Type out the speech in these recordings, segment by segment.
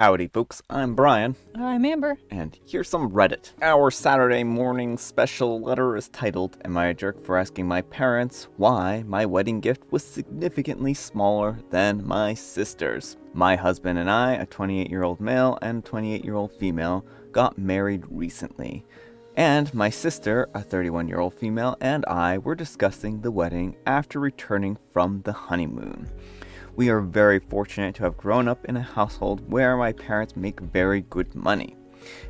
Howdy folks, I'm Brian, I'm Amber. and here's some Reddit. Our Saturday morning special letter is titled, Am I a Jerk for Asking My Parents Why My Wedding Gift Was Significantly Smaller Than My Sister's? My husband and I, a 28-year-old male and 28-year-old female, got married recently. And my sister, a 31-year-old female, and I were discussing the wedding after returning from the honeymoon. We are very fortunate to have grown up in a household where my parents make very good money.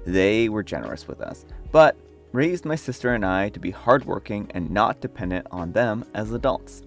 They were generous with us, but raised my sister and I to be hardworking and not dependent on them as adults.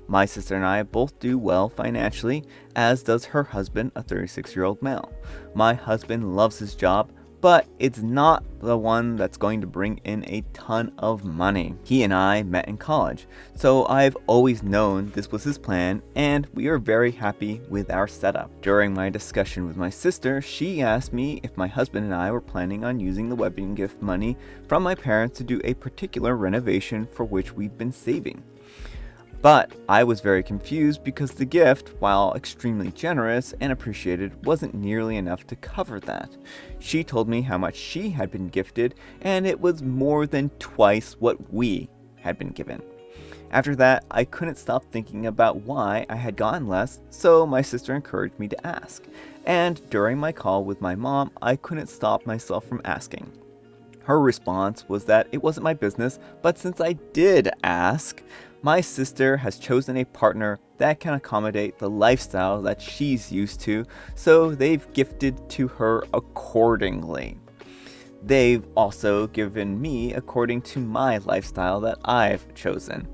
My sister and I both do well financially, as does her husband, a 36-year-old male. My husband loves his job, but it's not the one that's going to bring in a ton of money. He and I met in college, so I've always known this was his plan, and we are very happy with our setup. During my discussion with my sister, she asked me if my husband and I were planning on using the wedding gift money from my parents to do a particular renovation for which we've been saving. But I was very confused because the gift, while extremely generous and appreciated, wasn't nearly enough to cover that. She told me how much she had been gifted, and it was more than twice what we had been given. After that, I couldn't stop thinking about why I had gotten less, so my sister encouraged me to ask. And during my call with my mom, I couldn't stop myself from asking. Her response was that it wasn't my business, but since I did ask, my sister has chosen a partner that can accommodate the lifestyle that she's used to, so they've gifted to her accordingly. They've also given me according to my lifestyle that I've chosen.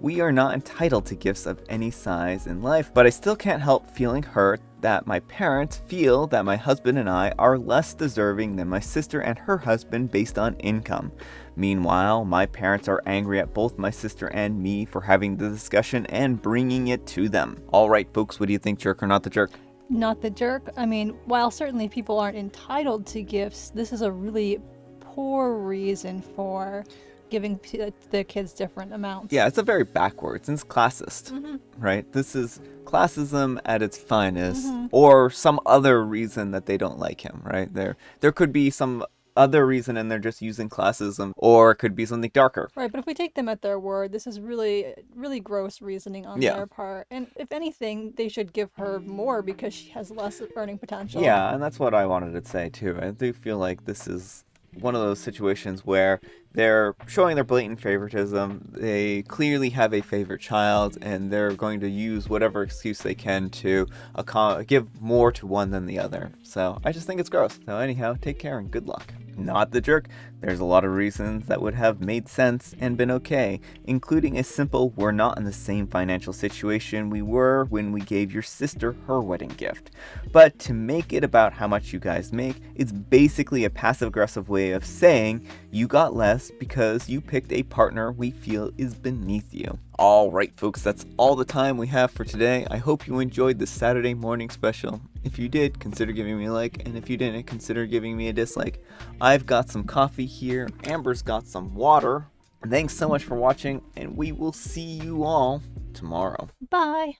We are not entitled to gifts of any size in life, but I still can't help feeling hurt that my parents feel that my husband and I are less deserving than my sister and her husband based on income. Meanwhile, my parents are angry at both my sister and me for having the discussion and bringing it to them. Alright folks, what do you think, jerk or not the jerk? Not the jerk. I mean, while certainly people aren't entitled to gifts, this is a really poor reason for giving the kids different amounts. Yeah, it's a very backwards and it's classist, right? This is classism at its finest, or some other reason that they don't like him, right? There could be some other reason and they're just using classism, or it could be something darker. Right, but if we take them at their word, this is really, really gross reasoning on their part. And if anything, they should give her more because she has less earning potential. Yeah, and that's what I wanted to say too. I do feel like this is one of those situations where they're showing their blatant favoritism. They clearly have a favorite child, and they're going to use whatever excuse they can to give more to one than the other. So I just think it's gross. So anyhow, take care and good luck. Not the jerk. There's a lot of reasons that would have made sense and been okay, including a simple we're not in the same financial situation we were when we gave your sister her wedding gift. But to make it about how much you guys make, it's basically a passive-aggressive way of saying you got less because you picked a partner we feel is beneath you. Alright folks, that's all the time we have for today. I hope you enjoyed this Saturday morning special. If you did, consider giving me a like, and if you didn't, consider giving me a dislike. I've got some coffee here, Amber's got some water. Thanks so much for watching, and we will see you all tomorrow. Bye.